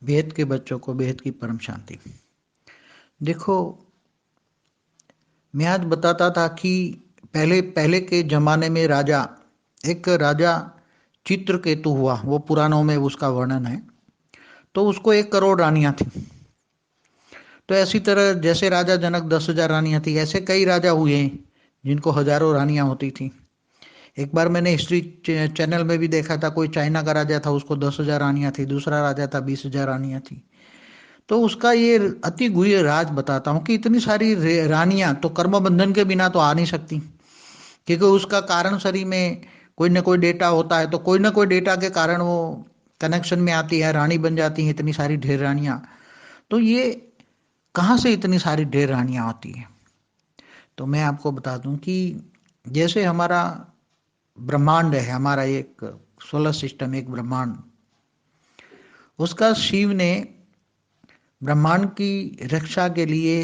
बेहद के बच्चों को बेहद की परम शांति। देखो, मैं आज बताता था कि पहले पहले के जमाने में एक राजा चित्रकेतु हुआ, वो पुराणों में उसका वर्णन है। तो उसको 1 करोड़ रानियां थी। तो ऐसी तरह जैसे राजा जनक 10,000 रानियां थी, ऐसे कई राजा हुए हैं जिनको हजारों रानियां होती थी। एक बार मैंने हिस्ट्री चैनल में भी देखा था, कोई चाइना का राजा था, उसको 10,000 रानियां थी। दूसरा राजा था, 20,000 रानियां थी। तो उसका ये अति गुह्य राज बताता हूँ कि इतनी सारी रानियां तो कर्म बंधन के बिना तो आ नहीं सकती, क्योंकि उसका कारण शरीर में कोई ना कोई डेटा होता है। तो कोई ना कोई डेटा के कारण वो कनेक्शन में आती है, रानी बन जाती है इतनी सारी ढेर रानियां। तो ये कहाँ से इतनी सारी ढेर रानियां आती हैं? तो मैं आपको बता दूं कि जैसे हमारा ब्रह्मांड है, हमारा एक सोलर सिस्टम, एक ब्रह्मांड, उसका शिव ने ब्रह्मांड की रक्षा के लिए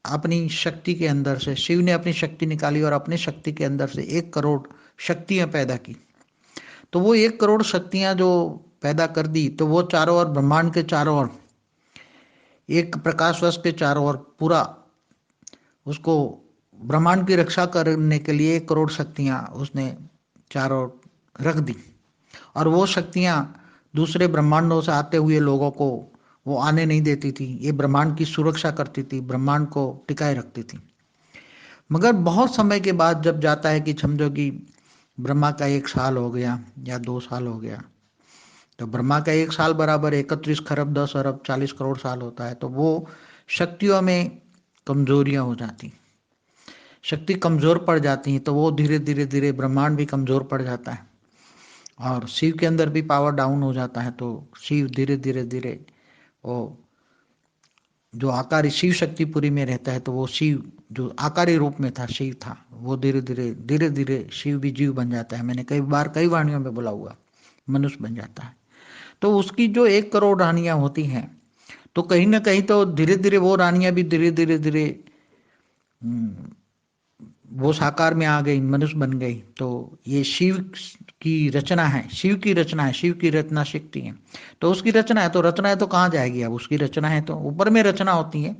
अपनी शक्ति के अंदर से, शिव ने अपनी शक्ति निकाली और अपनी शक्ति के अंदर से 1 करोड़ शक्तियां पैदा की। तो वो 1 करोड़ शक्तियां जो पैदा कर दी, तो वो चारों ओर, ब्रह्मांड के चारों ओर, एक प्रकाश वर्ष के चारों ओर पूरा उसको ब्रह्मांड की रक्षा करने के लिए 1 करोड़ शक्तियां उसने चारों ओर रख दी। और वो शक्तियां दूसरे ब्रह्मांडों से आते हुए लोगों को वो आने नहीं देती थी। ये ब्रह्मांड की सुरक्षा करती थी, ब्रह्मांड को टिकाए रखती थी। मगर बहुत समय के बाद जब जाता है कि समझो कि ब्रह्मा का 1 साल हो गया या 2 साल हो गया, तो ब्रह्मा का 1 साल बराबर 31 खरब 10 अरब 40 करोड़ साल होता है। तो वो शक्तियों में कमजोरियां हो जाती, शक्ति कमजोर पड़ जाती है। तो वो धीरे धीरे धीरे ब्रह्मांड भी कमजोर पड़ जाता है और शिव के अंदर भी पावर डाउन हो जाता है। तो शिव धीरे धीरे धीरे वो जो आकारी शिव शक्तिपुरी में रहता है, तो वो शिव जो आकारी रूप में था, शिव था, वो धीरे धीरे शिव भी जीव बन जाता है। मैंने कई बार कई वाणियों में बोला हुआ, मनुष्य बन जाता है। तो उसकी जो 1 करोड़ रानियां होती हैं, तो कहीं ना कहीं तो धीरे धीरे वो रानियां भी धीरे धीरे धीरे वो साकार में आ गई, मनुष्य बन गई। तो ये शिव की रचना है, शिव की रचना है, शिव की रचना शक्ति है। तो उसकी रचना है, तो रचना है तो कहाँ जाएगी? अब उसकी रचना है तो ऊपर में रचना होती है,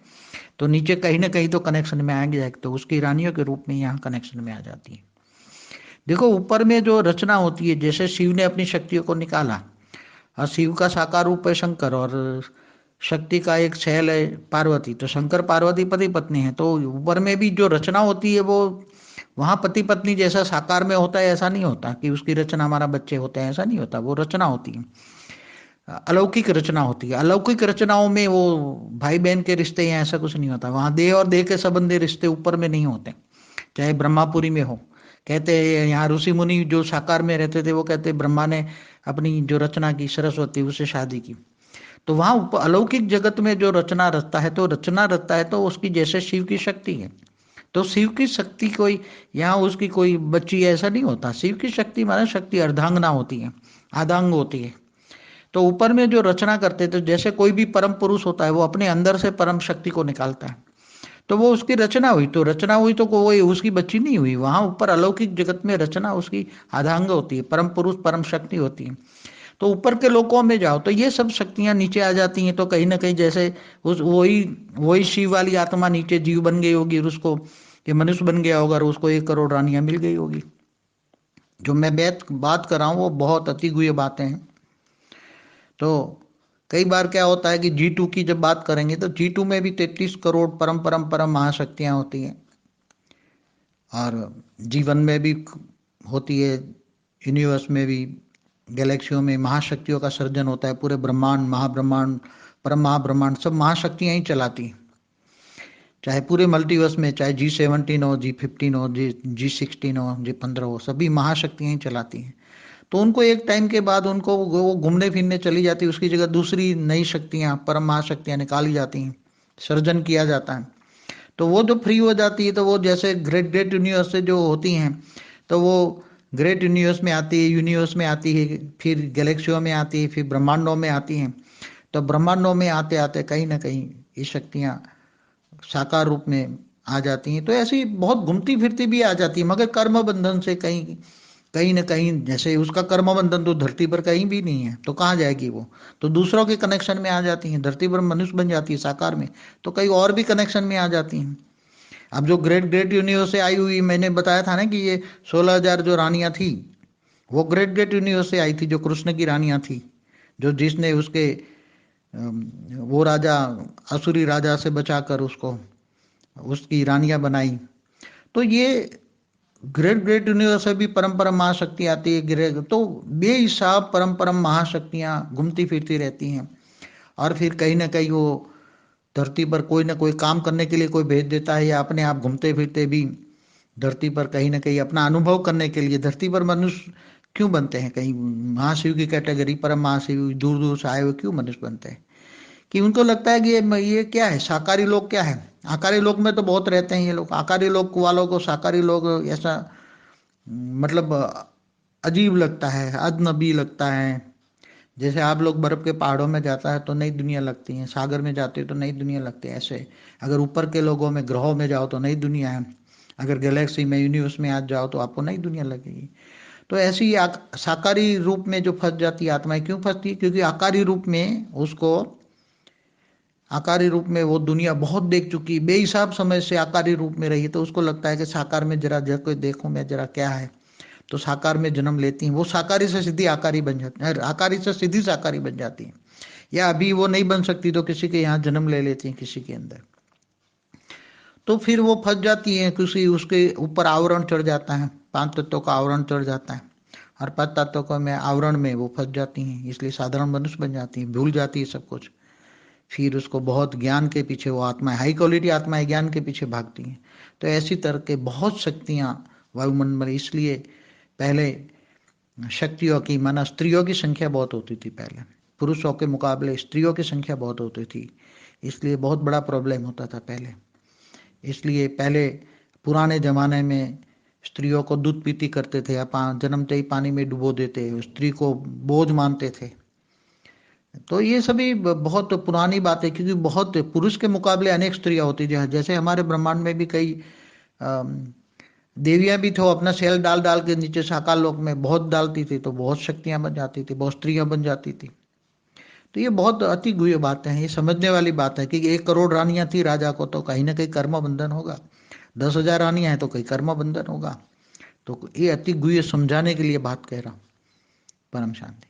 तो नीचे कहीं ना कहीं तो कनेक्शन में आएंगे जाएगी। तो उसकी रानियों के रूप में यहाँ कनेक्शन में आ जाती है। देखो, ऊपर में जो रचना होती है, जैसे शिव ने अपनी शक्तियों को निकाला, और शिव का साकार रूप है शंकर, और शक्ति का एक शैल है पार्वती। तो शंकर पार्वती पति पत्नी है। तो ऊपर में भी जो रचना होती है वो वहां पति पत्नी जैसा साकार में होता है, ऐसा नहीं होता कि उसकी रचना हमारा बच्चे होते हैं, ऐसा नहीं होता। वो रचना होती है, अलौकिक रचना होती है। अलौकिक रचनाओं में वो भाई बहन के रिश्ते या ऐसा कुछ नहीं होता। वहां देह और देह के संबंधी रिश्ते ऊपर में नहीं होते, चाहे ब्रह्मापुरी में हो। कहते हैं यहाँ ऋषि मुनि जो साकार में रहते थे, वो कहते ब्रह्मा ने अपनी जो रचना की सरस्वती, उससे शादी की। तो वहां अलौकिक जगत में जो रचना रचता है, तो रचना रचता है तो उसकी जैसे शिव की शक्ति है। तो शिव की शक्ति कोई यहाँ उसकी कोई बच्ची है, ऐसा नहीं होता। शिव की शक्ति माने शक्ति अर्धांगना होती है, आधांग होती है। तो ऊपर में जो रचना करते थे, जैसे कोई भी परम पुरुष होता है, वो अपने अंदर से परम शक्ति को निकालता है। तो वो उसकी रचना हुई, तो रचना हुई तो कोई उसकी बच्ची नहीं हुई। वहां ऊपर अलौकिक जगत में रचना उसकी आधांग होती है, परम पुरुष परम शक्ति होती है। तो ऊपर के लोकों में जाओ तो ये सब शक्तियां नीचे आ जाती हैं। तो कहीं ना कहीं जैसे उस वही वही शिव वाली आत्मा नीचे जीव बन गई होगी, और उसको ये मनुष्य बन गया होगा, और उसको 1 करोड़ रानियां मिल गई होगी। जो मैं बात कर रहा हूँ वो बहुत अति गुह्य बातें हैं। तो कई बार क्या होता है कि G2 की जब बात करेंगे, तो G2 में भी 33 करोड़ परम परम परम महाशक्तियां होती हैं, और जीवन में भी होती है, यूनिवर्स में भी, गैलेक्सियों में महाशक्तियों का सर्जन होता है। पूरे ब्रह्मांड, महाब्रह्मांड, परम महाब्रह्मांड, सब महाशक्तियां ही चलाती हैं। चाहे पूरे मल्टीवर्स में, चाहे G17 हो, G15 हो, G16 हो, G15 हो, सभी महाशक्तियां ही चलाती हैं। तो उनको एक टाइम के बाद उनको वो घूमने फिरने चली जाती है, उसकी जगह दूसरी नई शक्तियां, परम महाशक्तियां निकाली जाती हैं, सर्जन किया जाता है। तो वो जो फ्री हो जाती है, तो वो जैसे ग्रेट ग्रेट यूनिवर्स से जो होती हैं, तो वो ग्रेट यूनिवर्स में आती है, यूनिवर्स में आती है, फिर गैलेक्सियों में आती है, फिर ब्रह्मांडों में आती हैं। तो ब्रह्मांडों में आते आते कहीं ना कहीं ये शक्तियां साकार रूप में आ जाती हैं। तो ऐसी बहुत घूमती फिरती भी आ जाती है, मगर कर्म बंधन से कहीं कहीं ना कहीं, जैसे उसका कर्म बंधन तो धरती पर कहीं भी नहीं है, तो कहाँ जाएगी वो? तो दूसरों के कनेक्शन में आ जाती है। धरती पर मनुष्य बन जाती है साकार में, तो कहीं और भी कनेक्शन में आ जाती हैं। अब जो ग्रेट ग्रेट यूनिवर्स से आई हुई, मैंने बताया था ना कि ये 16,000 जो रानियां थी, वो ग्रेट ग्रेट यूनिवर्स से आई थी, जो कृष्ण की रानियां थी, जो जिसने उसके वो राजा, असुरी राजा से बचाकर उसको उसकी रानियां बनाई। तो ये ग्रेट ग्रेट यूनिवर्स से भी परम परम महाशक्ति आती है। ग्रेट तो बेहिसाब परम परम महाशक्तियां घूमती फिरती रहती हैं, और फिर कहीं ना कहीं वो धरती पर कोई ना कोई काम करने के लिए कोई भेज देता है, या अपने आप घूमते फिरते भी धरती पर कहीं ना कहीं अपना अनुभव करने के लिए धरती पर मनुष्य क्यों बनते हैं? कहीं महाशिव की कैटेगरी, परम महाशिव दूर दूर से आए हुए क्यों मनुष्य बनते हैं? कि उनको लगता है कि ये क्या है, साकारी लोग क्या है? आकारी लोग में तो बहुत रहते हैं ये लोग, आकारी लोग वालों को साकारी लोग ऐसा मतलब अजीब लगता है, अजनबी लगता है। जैसे आप लोग बर्फ के पहाड़ों में जाता है तो नई दुनिया लगती है, सागर में जाते हो तो नई दुनिया लगती है, ऐसे अगर ऊपर के लोगों में, ग्रहों में जाओ तो नई दुनिया है, अगर गैलेक्सी में, यूनिवर्स में आज जाओ तो आपको नई दुनिया लगेगी। तो ऐसी ही साकारी रूप में जो फंस जाती है आत्माएं, क्यों फंसती है? क्योंकि आकारी रूप में उसको, आकारी रूप में वो दुनिया बहुत देख चुकी, बेहिसाब समय से आकारी रूप में रही, तो उसको लगता है कि साकार में जरा जरा कोई देखूं मैं, जरा क्या है। तो साकार में जन्म लेती हैं, वो साकारी से सीधी आकारी बन जाती है, आकारी से सीधी साकारी बन जाती है। या अभी वो नहीं बन सकती तो किसी के यहाँ जन्म ले लेती हैं, किसी के अंदर। तो फिर वो फंस जाती हैं, किसी उसके ऊपर आवरण चढ़ जाता है, 5 तत्वों का आवरण चढ़ जाता है, और 5 तत्वों का में आवरण में वो फंस जाती हैं, इसलिए साधारण मनुष्य बन जाती हैं, भूल जाती है सब कुछ। फिर उसको बहुत ज्ञान के पीछे, वो आत्मा हाई क्वालिटी आत्मा है, ज्ञान के पीछे भागती हैं। तो ऐसी तरह के बहुत शक्तियाँ वायुमंडल, इसलिए पहले शक्तियों की, माना स्त्रियों की संख्या बहुत होती थी पहले, पुरुषों के मुकाबले स्त्रियों की संख्या बहुत होती थी, इसलिए बहुत बड़ा प्रॉब्लम होता था पहले। इसलिए पहले पुराने जमाने में स्त्रियों को दूध पीती करते थे, या जन्मते ही पानी में डुबो देते, स्त्री को बोझ मानते थे। तो ये सभी बहुत पुरानी बात है, क्योंकि बहुत पुरुष के मुकाबले अनेक स्त्रियां होती थी। जैसे हमारे ब्रह्मांड में भी कई देवियां भी थे, अपना सेल डाल डाल के नीचे साकार लोक में बहुत डालती थी, तो बहुत शक्तियां बन जाती थी, बहुत स्त्रियां बन जाती थी। तो ये बहुत अति गुह्य बात है, ये समझने वाली बात है कि 1 करोड़ रानियां थी राजा को, तो कहीं ना कहीं कर्म बंधन होगा। 10,000 रानियां हैं तो कहीं कर्म बंधन होगा। तो ये अति गुह्य समझाने के लिए बात कह रहा हूं। परम शांति।